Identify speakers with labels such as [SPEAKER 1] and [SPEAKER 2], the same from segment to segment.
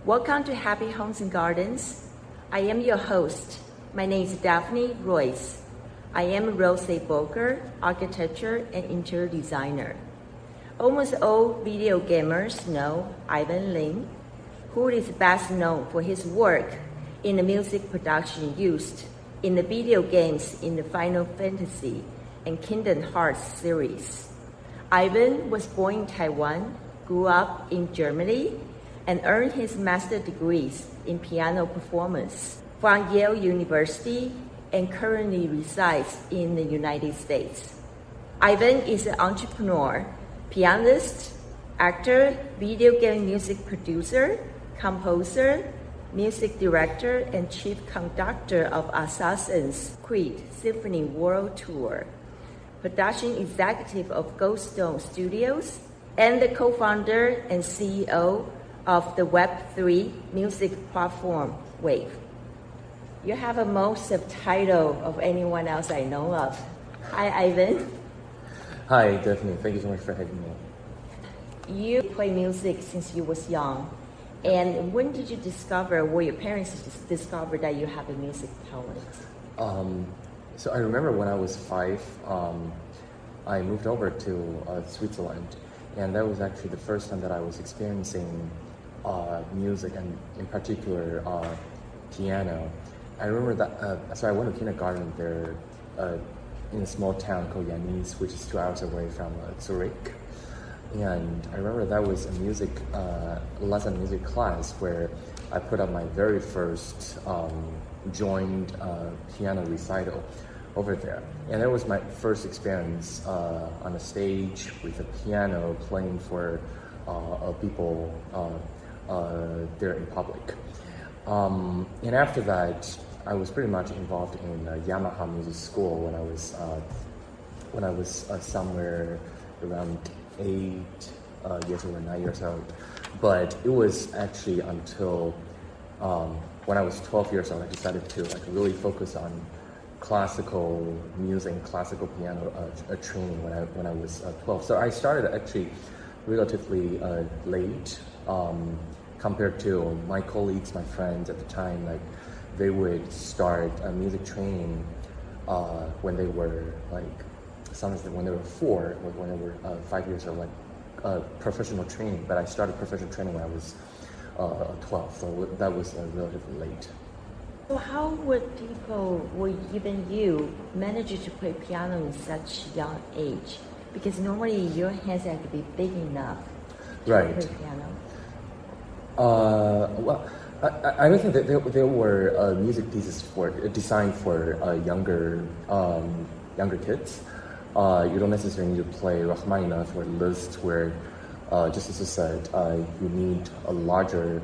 [SPEAKER 1] Welcome to Happy Homes and Gardens. I am your host. My name is Daphne Royse. I am a real estate broker, architecture, and interior designer. Almost all video gamers know Ivan Linn, who is best known for his work in the music production used in the video games in the Final Fantasy and Kingdom Hearts series. Ivan was born in Taiwan, grew up in Germany, and earned his master's degrees in piano performance from Yale University and currently resides in the United States. Ivan is an entrepreneur, pianist, actor, video game music producer, composer, music director, and chief conductor of Assassin's Creed Symphony World Tour, production executive of Goldstones Studios, and the co-founder and CEO of the Web3 music platform, Wavv. You have a most of title of anyone else I know of. Hi, Ivan.
[SPEAKER 2] Hi, Daphne. Thank you so much for having me.
[SPEAKER 1] You play music since you was young. And when did you discover, or your parents discovered that you have a music talent?
[SPEAKER 2] So I remember when I was 5, I moved over to Switzerland. And that was actually the first time that I was experiencing music, and in particular piano. I remember that, so I went to kindergarten there in a small town called Yanis, which is 2 hours away from Zurich. And I remember that was a music lesson, music class, where I put up my very first joined piano recital over there. And that was my first experience on a stage with a piano playing for people there in public. And after that, I was pretty much involved in Yamaha Music School when I was somewhere around 8 years old or 9 years old. But it was actually until when I was 12 years old, I decided to really focus on classical music, classical piano training when I was 12. So I started actually relatively late compared to my colleagues, my friends at the time. Like, they would start music training when they were sometimes when they were 4, or when they were 5 years old, professional training. But I started professional training when I was 12, so that was relatively late.
[SPEAKER 1] So how would people, or even you, manage to play piano in such young age? Because normally your hands have to be big enough to play piano.
[SPEAKER 2] Well, I don't think that there were music pieces designed for younger kids. You don't necessarily need to play Rachmaninoff or Liszt, where just as I said, you need a larger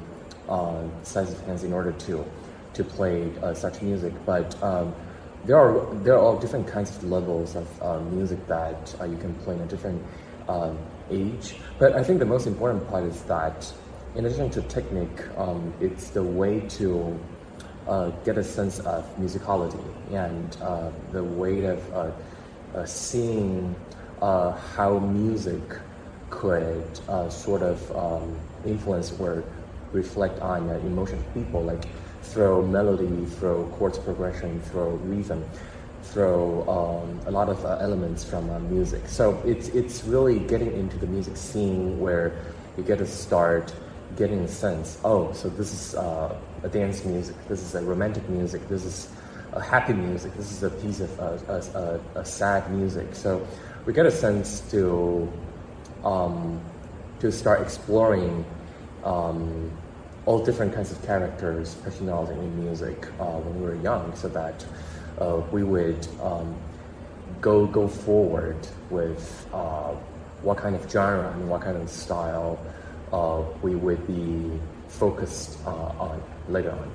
[SPEAKER 2] size of hands in order to play such music. But there are all different kinds of levels of music that you can play in a different age. But I think the most important part is that, in addition to technique, it's the way to get a sense of musicality and the way of seeing how music could sort of influence or reflect on emotion of people, like through melody, through chords progression, through rhythm, through a lot of elements from music. So it's really getting into the music scene where you get to start getting a sense, oh, so this is a dance music, this is a romantic music, this is a happy music, this is a piece of a sad music. So we get a sense to start exploring all different kinds of characters, personality in music when we were young, so that we would go forward with what kind of genre and what kind of style we would be focused on later on.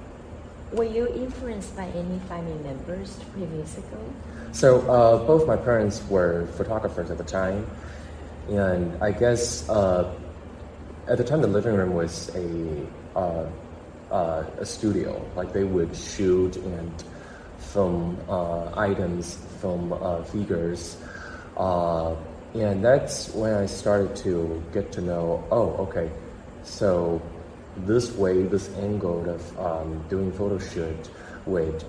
[SPEAKER 1] Were you influenced by any family members to play musical?
[SPEAKER 2] So both my parents were photographers at the time, and I guess at the time the living room was a studio. Like, they would shoot and film items, film figures And that's when I started to get to know, oh, okay, so this way, this angle of doing photo shoot would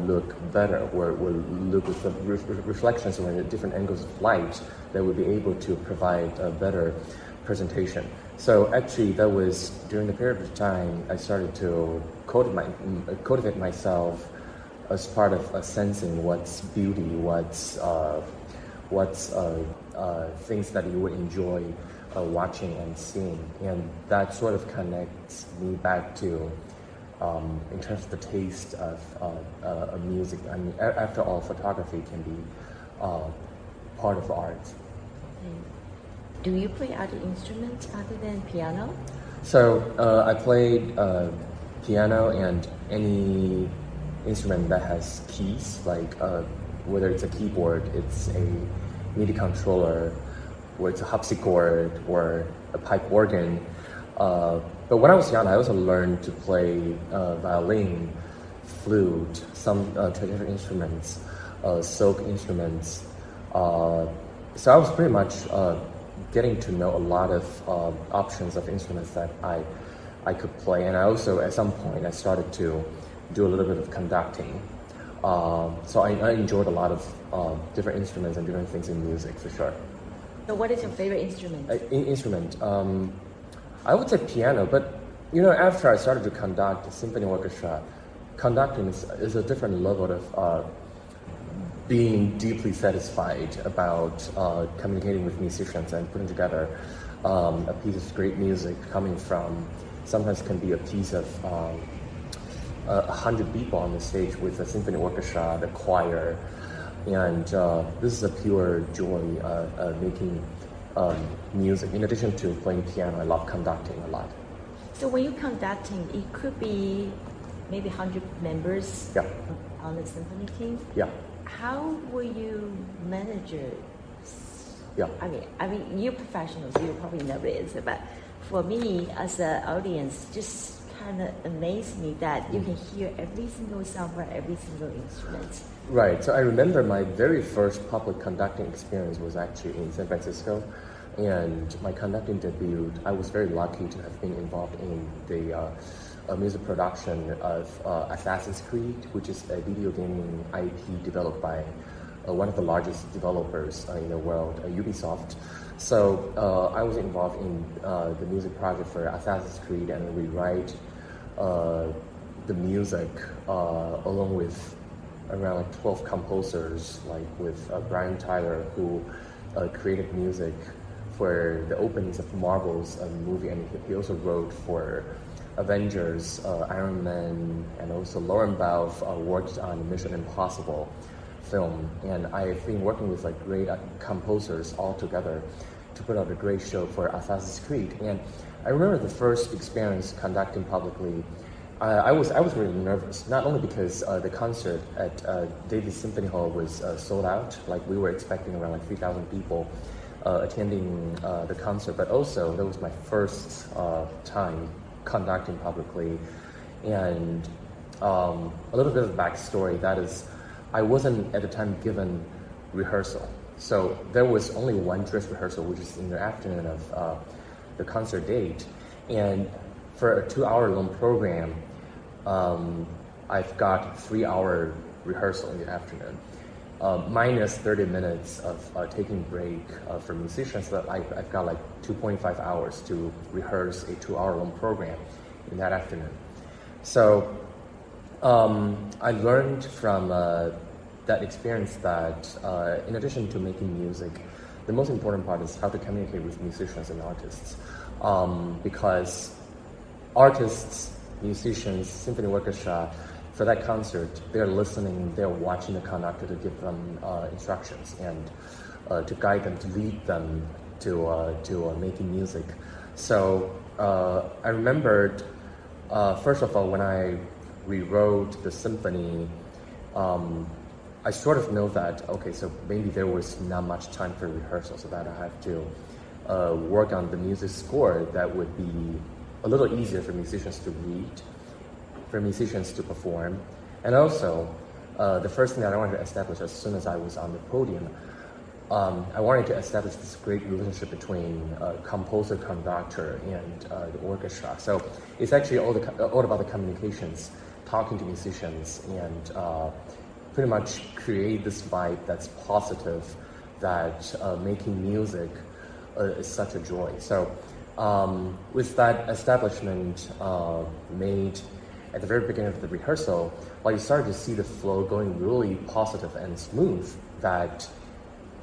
[SPEAKER 2] look better, where it will look with the reflections or the different angles of light that would be able to provide a better presentation. So actually, that was during the period of time I started to cultivate myself as part of sensing what's beauty, what's things that you would enjoy watching and seeing, and that sort of connects me back to in terms of the taste of music. I mean, after all, photography can be part of art.
[SPEAKER 1] Do you play other instruments other than piano?
[SPEAKER 2] So I played piano and any instrument that has keys, like whether it's a keyboard, it's a MIDI controller, or it's a harpsichord or a pipe organ. But when I was young, I also learned to play violin, flute, some traditional instruments, folk instruments. So I was pretty much getting to know a lot of options of instruments that I could play. And I also, at some point, I started to do a little bit of conducting. So I enjoyed a lot of different instruments and different things in music, for sure.
[SPEAKER 1] So what is your favorite instrument?
[SPEAKER 2] Instrument? I would say piano, but after I started to conduct symphony orchestra, conducting is a different level of being deeply satisfied about communicating with musicians and putting together a piece of great music coming from, sometimes can be a piece of 100 people on the stage with a symphony orchestra, the choir, and this is a pure joy making music. In addition to playing piano, I love conducting a lot.
[SPEAKER 1] So when you're conducting, it could be maybe 100 members on the symphony team.
[SPEAKER 2] Yeah.
[SPEAKER 1] How will you manage it?
[SPEAKER 2] Yeah.
[SPEAKER 1] I mean, you're professionals, you probably know this, but for me as an audience, just kind of amazed me that you can hear every single sound for every single instrument.
[SPEAKER 2] Right. So I remember my very first public conducting experience was actually in San Francisco, and my conducting debut, I was very lucky to have been involved in the music production of Assassin's Creed, which is a video gaming IP developed by one of the largest developers in the world, Ubisoft. So I was involved in the music project for Assassin's Creed, and we write the music along with around 12 composers, like with Brian Tyler, who created music for the openings of Marvel's movie, and he also wrote for Avengers, Iron Man, and also Lauren Bauff worked on Mission Impossible film. And I've been working with like great composers all together to put out a great show for Assassin's Creed. And I remember the first experience conducting publicly, I was really nervous, not only because the concert at Davis Symphony Hall was sold out, like we were expecting around like 3,000 people attending the concert, but also that was my first time conducting publicly. And a little bit of backstory, that is, I wasn't at the time given rehearsal. So there was only one dress rehearsal, which is in the afternoon of the concert date. And for a 2-hour-long program, I've got 3-hour rehearsal in the afternoon, minus 30 minutes of taking break for musicians. So I've got like 2.5 hours to rehearse a 2-hour-long program in that afternoon. So I learned from that experience that in addition to making music, the most important part is how to communicate with musicians and artists, because artists, musicians, symphony orchestra, for that concert, they're listening, they're watching the conductor to give them instructions and to guide them, to lead them to making music. So I remembered, first of all, when I rewrote the symphony, I sort of know that, okay, so maybe there was not much time for rehearsal, so that I have to work on the music score that would be a little easier for musicians to read, for musicians to perform. And also, the first thing that I wanted to establish as soon as I was on the podium, I wanted to establish this great relationship between composer, conductor, and the orchestra. So it's actually all about the communications, talking to musicians, and pretty much create this vibe that's positive, that making music is such a joy. So with that establishment made at the very beginning of the rehearsal, while you started to see the flow going really positive and smooth, that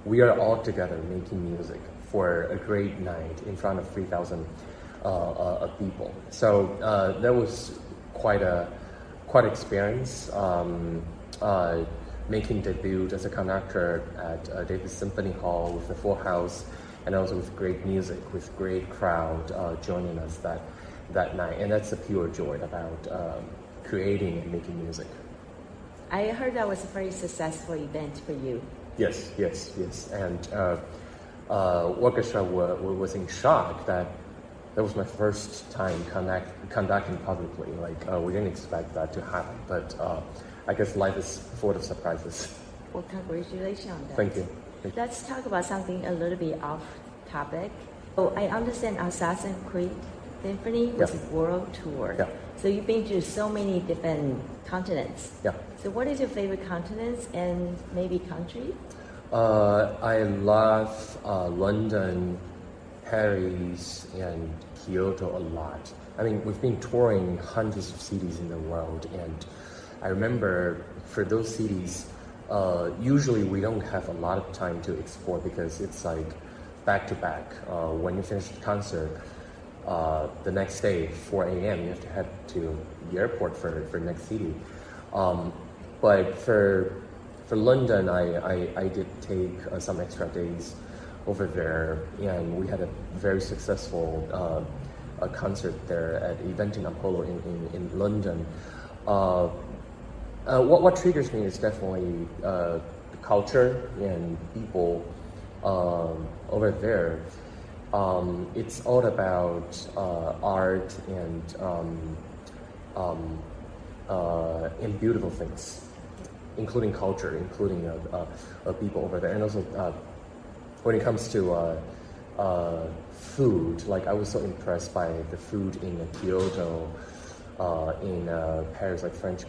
[SPEAKER 2] we are all together making music for a great night in front of 3,000 people. So that was quite an experience. Making debut as a conductor at Davis Symphony Hall with the full house, and also with great music, with great crowd joining us that night. And that's the pure joy about creating and making music.
[SPEAKER 1] I heard that was a very successful event for you.
[SPEAKER 2] Yes. And orchestra was in shock that was my first time conducting publicly. We didn't expect that to happen, but I guess life is full of surprises.
[SPEAKER 1] Well, congratulations on that.
[SPEAKER 2] Thank you.
[SPEAKER 1] Let's talk about something a little bit off topic. Oh, I understand Assassin's Creed Symphony was a world tour.
[SPEAKER 2] Yeah.
[SPEAKER 1] So you've been to so many different continents.
[SPEAKER 2] Yeah.
[SPEAKER 1] So what is your favorite continents and maybe country?
[SPEAKER 2] I love London, Paris, and Kyoto a lot. I mean, we've been touring hundreds of cities in the world, and I remember for those cities, usually we don't have a lot of time to explore because it's like back to back. When you finish the concert, the next day, 4 a.m., you have to head to the airport for next city. But for London, I did take some extra days over there, and we had a very successful concert there at Eventing Apollo in London. What triggers me is definitely the culture and people over there. It's all about art and beautiful things, including culture, including people over there. And also when it comes to food, I was so impressed by the food in Kyoto, in Paris, French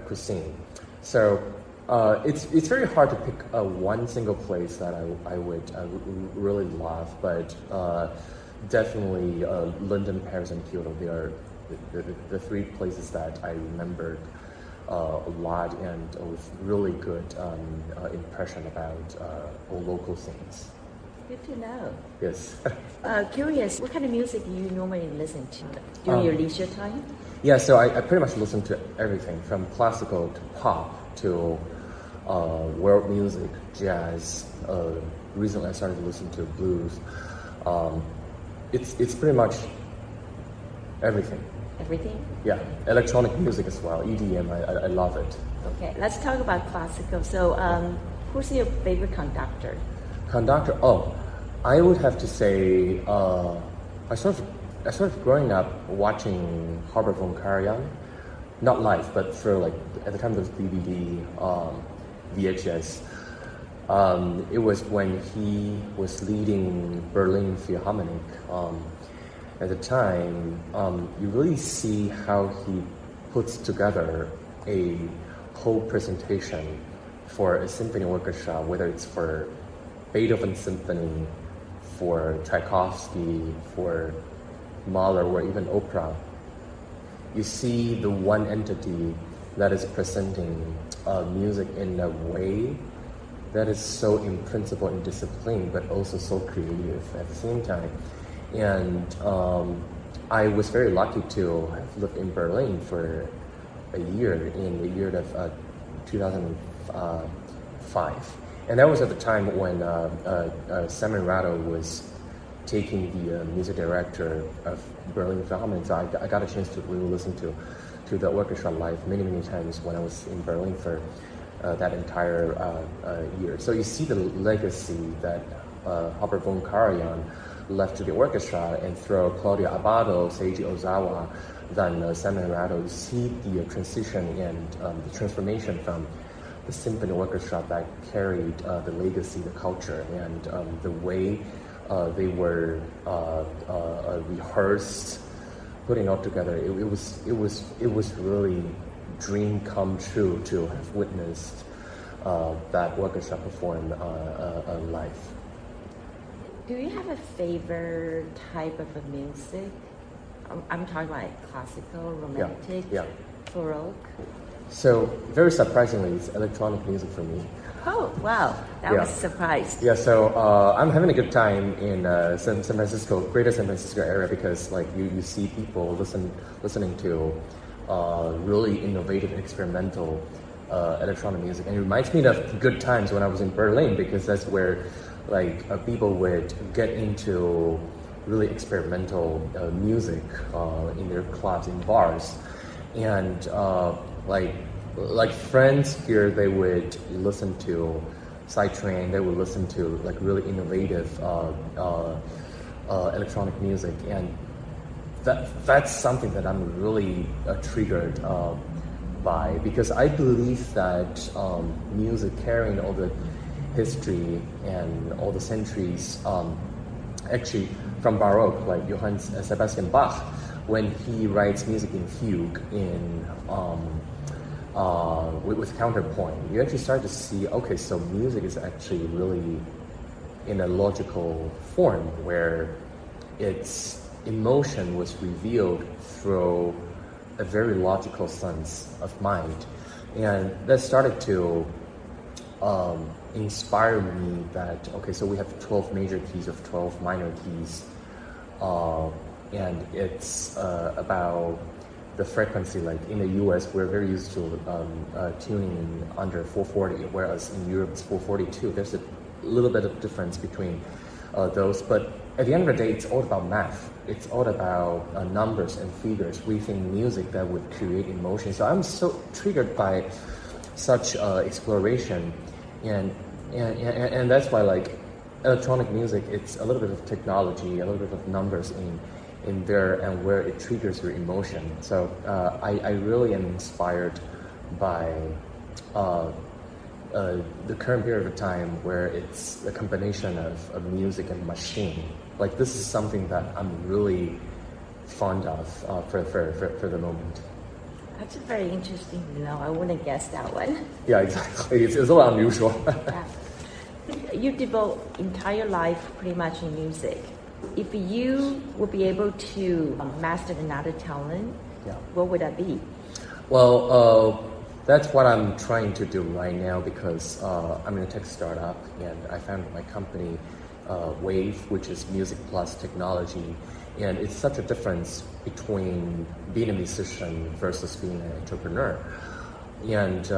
[SPEAKER 2] cuisine. So it's very hard to pick one single place that I would really love, but definitely London, Paris, and Kyoto. They are the three places that I remembered a lot, and with really good impression about all local things.
[SPEAKER 1] Good to know.
[SPEAKER 2] Yes.
[SPEAKER 1] Curious, what kind of music do you normally listen to during your leisure time?
[SPEAKER 2] Yeah, so I pretty much listen to everything from classical to pop to world music, jazz. Recently I started to listen to blues. It's pretty much everything.
[SPEAKER 1] Everything?
[SPEAKER 2] Yeah, electronic music as well, EDM, I love it.
[SPEAKER 1] Okay, let's talk about classical. So who's your favorite conductor?
[SPEAKER 2] Conductor, I would have to say, I sort of growing up watching Herbert von Karajan, not live, but through at the time there was DVD, VHS. It was when he was leading Berlin Philharmonic. At the time, you really see how he puts together a whole presentation for a symphony orchestra, whether it's for Beethoven Symphony, for Tchaikovsky, for Mahler, or even opera. You see the one entity that is presenting music in a way that is so in principle and discipline, but also so creative at the same time. And I was very lucky to have lived in Berlin for a year, in the year of 2005. And that was at the time when Simon Rattle was taking the music director of Berlin Philharmonic. So I got a chance to really listen to the orchestra live many times when I was in Berlin for that entire year. So you see the legacy that Herbert von Karajan left to the orchestra, and through Claudio Abbado, Seiji Ozawa, then Simon Rattle, you see the transition and the transformation from the symphony orchestra that carried the legacy, the culture, and the way they were rehearsed, putting all together. It was really dream come true to have witnessed that orchestra perform live.
[SPEAKER 1] Do you have a favorite type of music? I'm talking like classical, romantic, Baroque.
[SPEAKER 2] So very surprisingly, it's electronic music for me.
[SPEAKER 1] Oh wow, that was a surprise.
[SPEAKER 2] Yeah, so I'm having a good time in San Francisco, greater San Francisco area, because like you see people listening to really innovative, experimental electronic music, and it reminds me of good times when I was in Berlin, because that's where like people would get into really experimental music in their clubs, in bars, and like friends here, they would listen to Psytrance, they would listen to like really innovative electronic music, and that's something that I'm really triggered by, because I believe that music carrying all the history and all the centuries, actually from Baroque, like Johann Sebastian Bach, when he writes music in fugue with counterpoint, you actually start to see, okay, so music is actually really in a logical form where its emotion was revealed through a very logical sense of mind. And that started to inspire me that, okay, so we have 12 major keys of 12 minor keys, and it's about the frequency. Like in the US, we're very used to tuning under 440, whereas in Europe it's 442. There's a little bit of difference between those, but at the end of the day, it's all about math. It's all about numbers and figures within music that would create emotion. So I'm so triggered by such exploration, and that's why like electronic music, it's a little bit of technology, a little bit of numbers in there, and where it triggers your emotion. So I really am inspired by the current period of time where it's a combination of music and machine. Like this is something that I'm really fond of for the moment.
[SPEAKER 1] That's very interesting to know. I wouldn't guess that one.
[SPEAKER 2] Yeah, exactly. It's a little unusual.
[SPEAKER 1] Yeah. You devote entire life pretty much in music. If you would be able to master another talent, what would that be?
[SPEAKER 2] Well, that's what I'm trying to do right now, because I'm in a tech startup, and I founded my company, Wavv, which is music plus technology. And it's such a difference between being a musician versus being an entrepreneur. And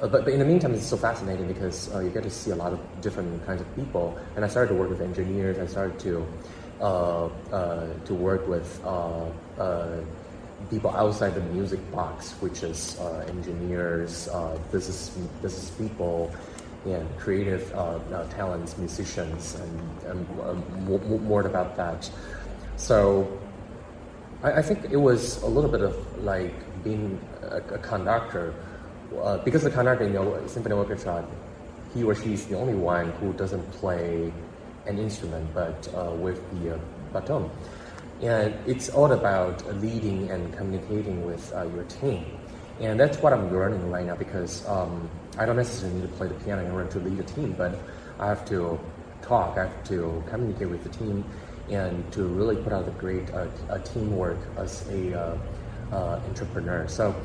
[SPEAKER 2] but in the meantime, it's so fascinating because you get to see a lot of different kinds of people. And I started to work with engineers. I started to work with people outside the music box, which is engineers, business people, and creative talents, musicians, and more about that. So I think it was a little bit of like being a conductor, because the conductor in the symphony orchestra, he or she is the only one who doesn't play an instrument, but with the baton. And it's all about leading and communicating with your team. And that's what I'm learning right now, because I don't necessarily need to play the piano in order to lead a team, but I have to talk, I have to communicate with the team, and to really put out a great teamwork as a entrepreneur. So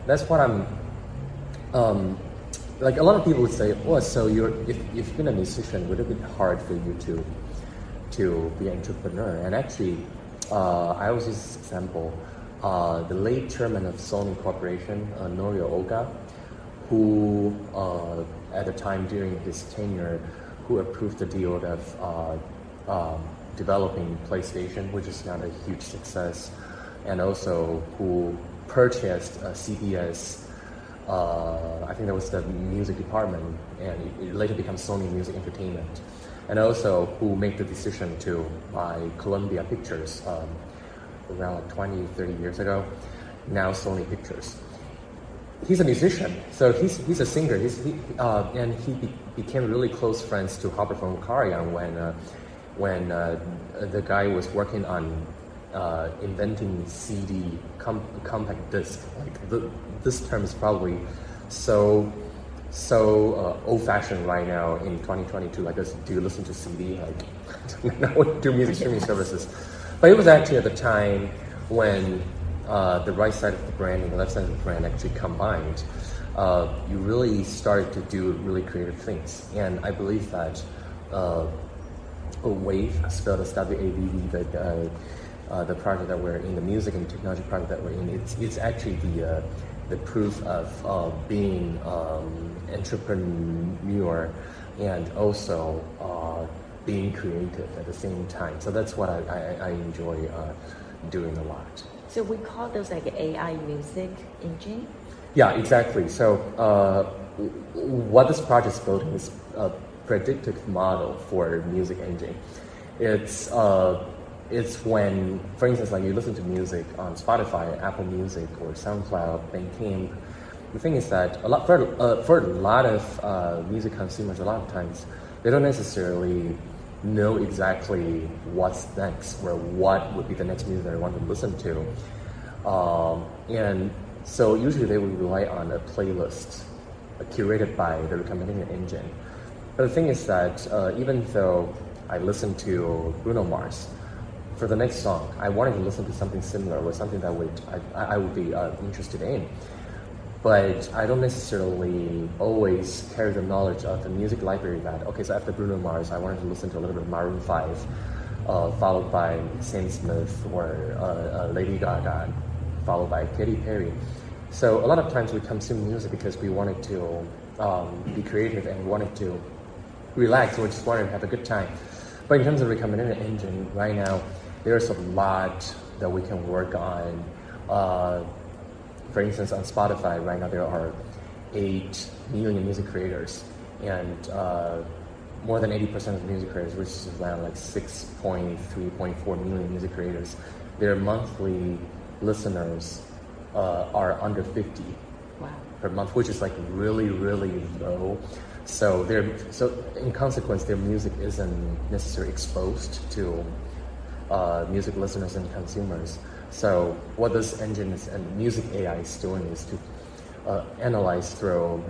[SPEAKER 2] that's what I'm, like a lot of people would say, oh, so if you've been a musician, would it be hard for you to be an entrepreneur? And actually, I always use this example. The late chairman of Sony Corporation, Norio Oga, who at the time during his tenure, who approved the deal of developing PlayStation, which is not a huge success, and also who purchased CBS, I think that was the music department, and it later becomes Sony Music Entertainment, and also who made the decision to buy Columbia Pictures around like 20, 30 years ago, now Sony Pictures. he's a musician, so he's a singer. And he became really close friends to Robert von Karajan when the guy was working on inventing CD compact disc. Like this term is probably so old-fashioned right now in 2022. Like, do you listen to CD? Like, no, do music streaming services. But it was actually at the time when the right side of the brand and the left side of the brand actually combined. You really started to do really creative things, and I believe that Wavv, spelled as WAVV, the project that we're in, the music and technology project that we're in, it's actually the proof of being entrepreneur and also being creative at the same time. So that's what I enjoy doing a lot.
[SPEAKER 1] So we call those like AI music engine?
[SPEAKER 2] Yeah, exactly. So what this project is building is a predictive model for music engine. It's when, for instance, like you listen to music on Spotify, Apple Music, or SoundCloud, Bandcamp. The thing is that for a lot of music consumers, a lot of times they don't necessarily know exactly what's next or what would be the next music that they want to listen to, and so usually they would rely on a playlist curated by the recommending engine. But the thing is that even though I listen to Bruno Mars, for the next song, I wanted to listen to something similar or something that I would be interested in. But I don't necessarily always carry the knowledge of the music library that, okay, so after Bruno Mars, I wanted to listen to a little bit of Maroon 5, followed by Sam Smith or Lady Gaga, followed by Katy Perry. So a lot of times we consume music because we wanted to be creative and we wanted to relax, or just wanted to have a good time. But in terms of recommended engine, right now, there's a lot that we can work on. For instance, on Spotify right now, there are 8 million music creators, and more than 80% of the music creators, which is around like 6.3.4 million music creators, their monthly listeners are under 50 per month, which is like really, really low. So in consequence, their music isn't necessarily exposed to music listeners and consumers. So what this engine is, and music AI is doing, is to analyze through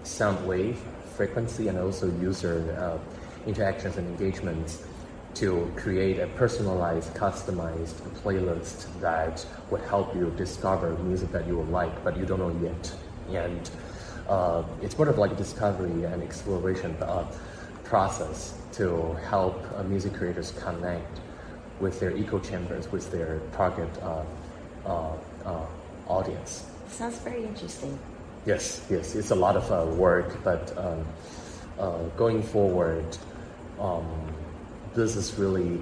[SPEAKER 2] sound wave frequency and also user interactions and engagements to create a personalized, customized playlist that would help you discover music that you will like, but you don't know yet. And it's sort of like a discovery and exploration process to help music creators connect with their echo chambers, with their target audience.
[SPEAKER 1] Sounds very interesting.
[SPEAKER 2] Yes, it's a lot of work, but going forward, this is really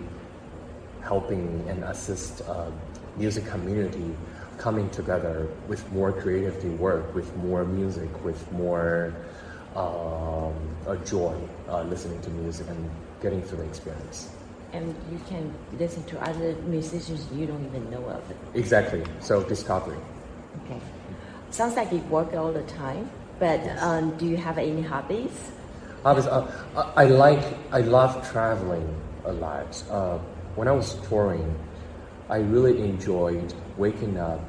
[SPEAKER 2] helping and assist music community coming together with more creativity work, with more music, with more joy listening to music and getting through the experience.
[SPEAKER 1] And you can listen to other musicians you don't even know of.
[SPEAKER 2] Exactly. So discovery.
[SPEAKER 1] Okay. Sounds like you work all the time, but
[SPEAKER 2] Yes.
[SPEAKER 1] Do you have any hobbies?
[SPEAKER 2] Hobbies. I love traveling a lot. When I was touring, I really enjoyed waking up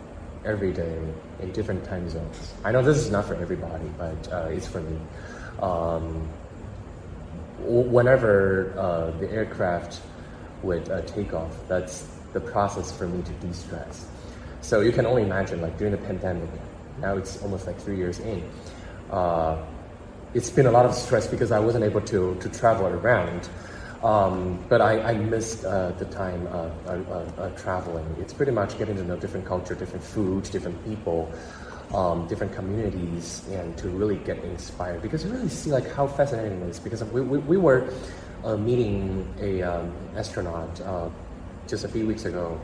[SPEAKER 2] every day in different time zones. I know this is not for everybody, but it's for me. Whenever the aircraft would take off, that's the process for me to de-stress. So you can only imagine, like during the pandemic, now it's almost like 3 years in, it's been a lot of stress because I wasn't able to travel around. But I missed the time traveling. It's pretty much getting to know different culture, different foods, different people, different communities, and to really get inspired, because you really see like how fascinating it is. Because we were meeting a astronaut just a few weeks ago.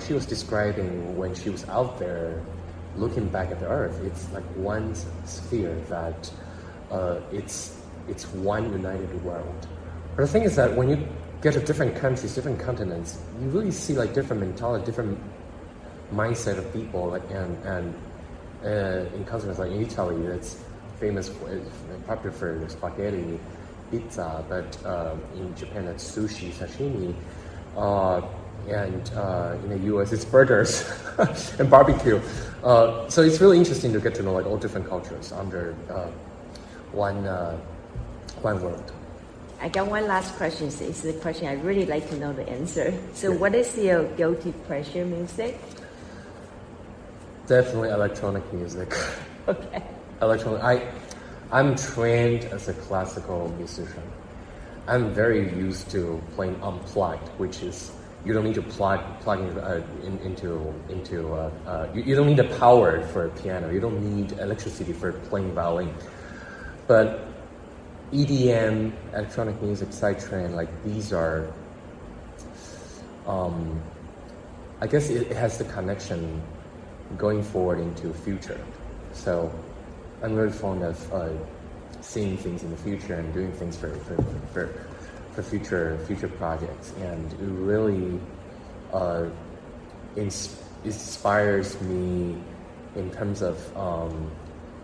[SPEAKER 2] She was describing when she was out there looking back at the Earth, it's like one sphere that it's one united world. But the thing is that when you get to different countries, different continents, you really see like different mentality, different mindset of people, like, and in countries like in Italy, that's famous for, popular for spaghetti, pizza, but in Japan it's sushi, sashimi, and in the US it's burgers and barbecue. So it's really interesting to get to know like all different cultures under one world.
[SPEAKER 1] I got one last question. It's the question I really like to know the answer. So what is your guilty pleasure music?
[SPEAKER 2] Definitely electronic music.
[SPEAKER 1] Okay.
[SPEAKER 2] Electronic. I'm trained as a classical musician. I'm very used to playing unplugged, which is you don't need to plug into you don't need the power for a piano. You don't need electricity for playing violin. But EDM, electronic music, sidetrain, like these are. I guess it has the connection going forward into future. So I'm very fond of seeing things in the future and doing things for future projects, and it really inspires me in terms of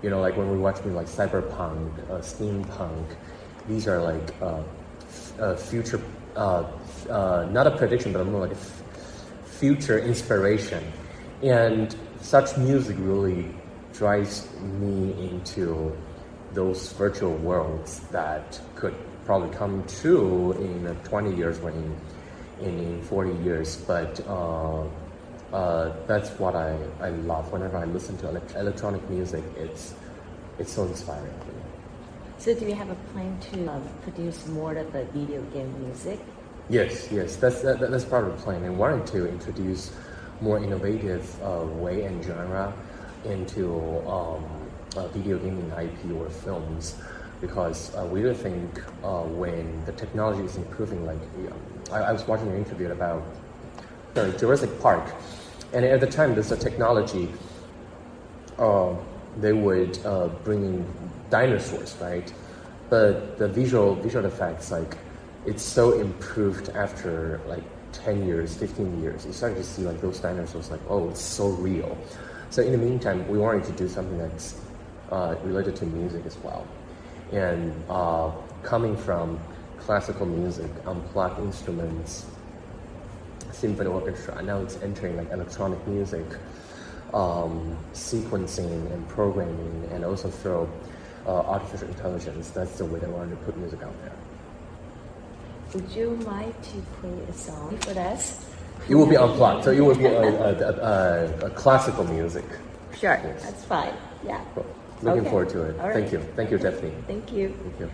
[SPEAKER 2] like when we watch movies like cyberpunk, steampunk. These are like future, not a prediction, but more like a future inspiration, and such music really drives me into those virtual worlds that could probably come true in 20 years or in 40 years. But that's what I love. Whenever I listen to electronic music, it's so inspiring for me.
[SPEAKER 1] So do you have a plan to produce more of the video game music?
[SPEAKER 2] Yes, that's part of the plan. I wanted to introduce more innovative way and genre into video gaming IP or films, because we do think when the technology is improving, like I was watching an interview about Jurassic Park, and at the time there's a technology they would bring in dinosaurs, right? But the visual effects, like it's so improved after like 10 years, 15 years. You start to see like those dinosaurs like, oh, it's so real. So in the meantime, we wanted to do something that's related to music as well. And coming from classical music, unplugged instruments, symphony orchestra, now it's entering like electronic music, sequencing and programming, and also through artificial intelligence. That's the way that I wanted to put music out there.
[SPEAKER 1] Would you mind to play a song for us?
[SPEAKER 2] It will be unplugged, so it will be a classical music.
[SPEAKER 1] Sure,
[SPEAKER 2] Yes.
[SPEAKER 1] that's fine. Yeah.
[SPEAKER 2] Cool. Looking
[SPEAKER 1] Okay.
[SPEAKER 2] forward to it.
[SPEAKER 1] All right.
[SPEAKER 2] Thank you. Thank you, Daphne.
[SPEAKER 1] Thank you.
[SPEAKER 2] Thank you.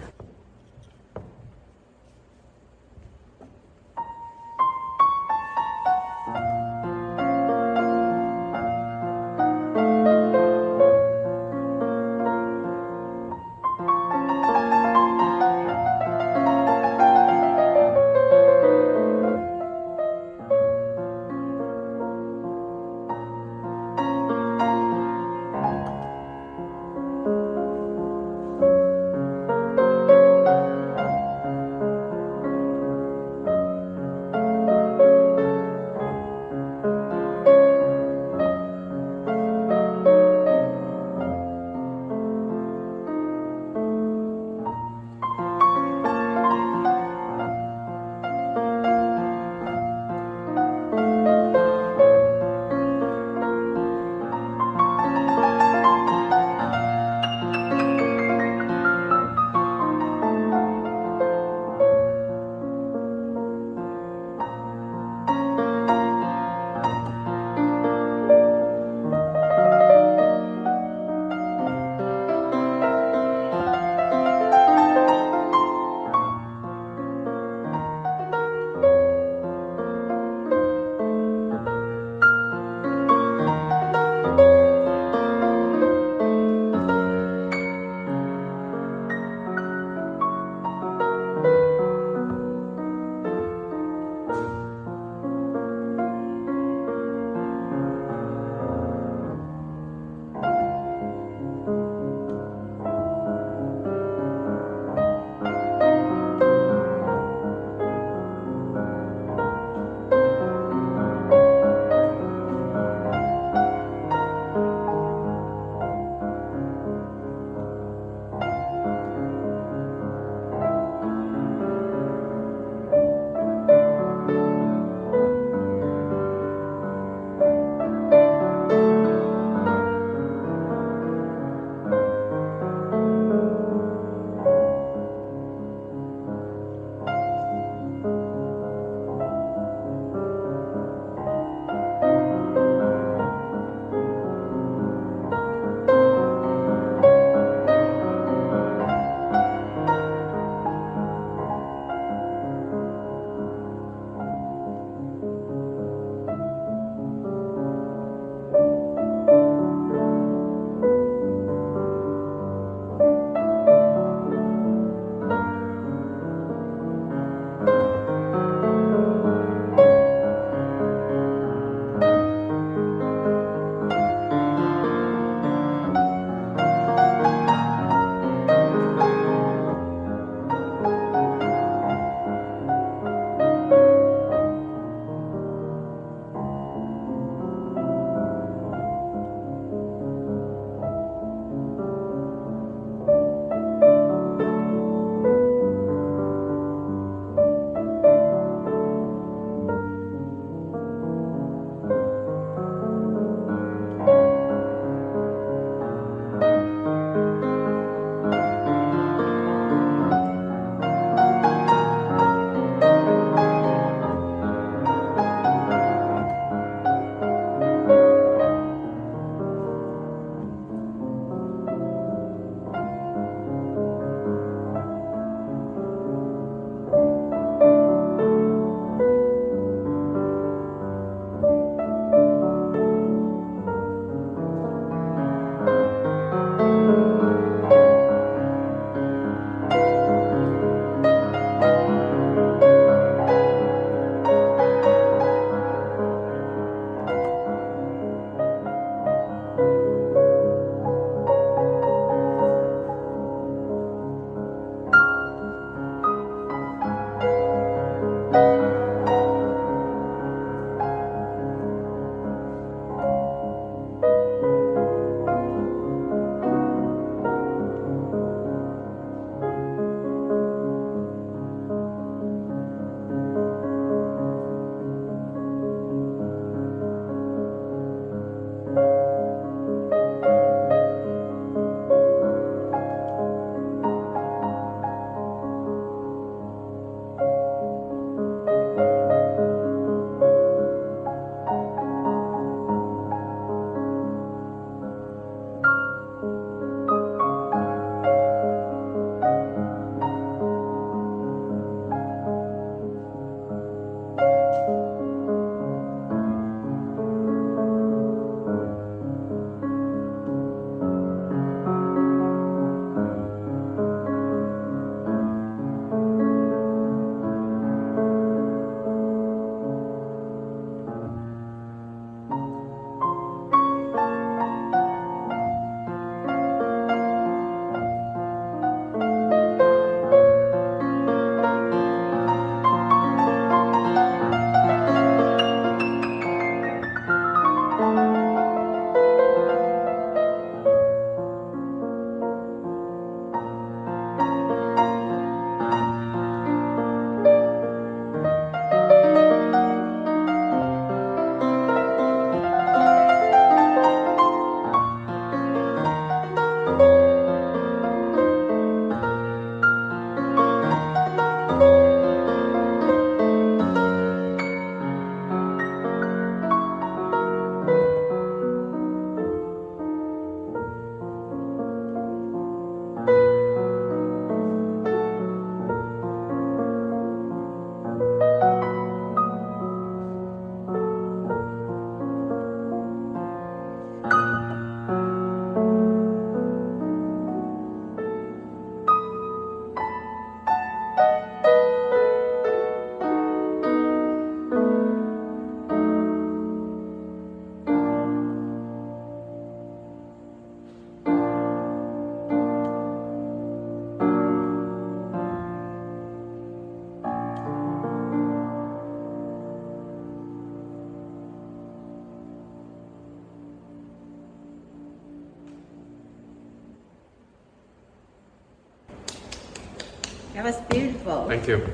[SPEAKER 1] That was beautiful.
[SPEAKER 3] Thank you.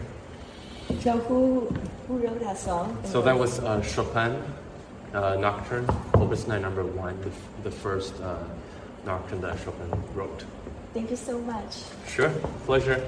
[SPEAKER 1] So who wrote that song?
[SPEAKER 3] So that was Chopin Nocturne, Opus 9 number 1, the first nocturne that Chopin wrote.
[SPEAKER 1] Thank you so much.
[SPEAKER 3] Sure, pleasure.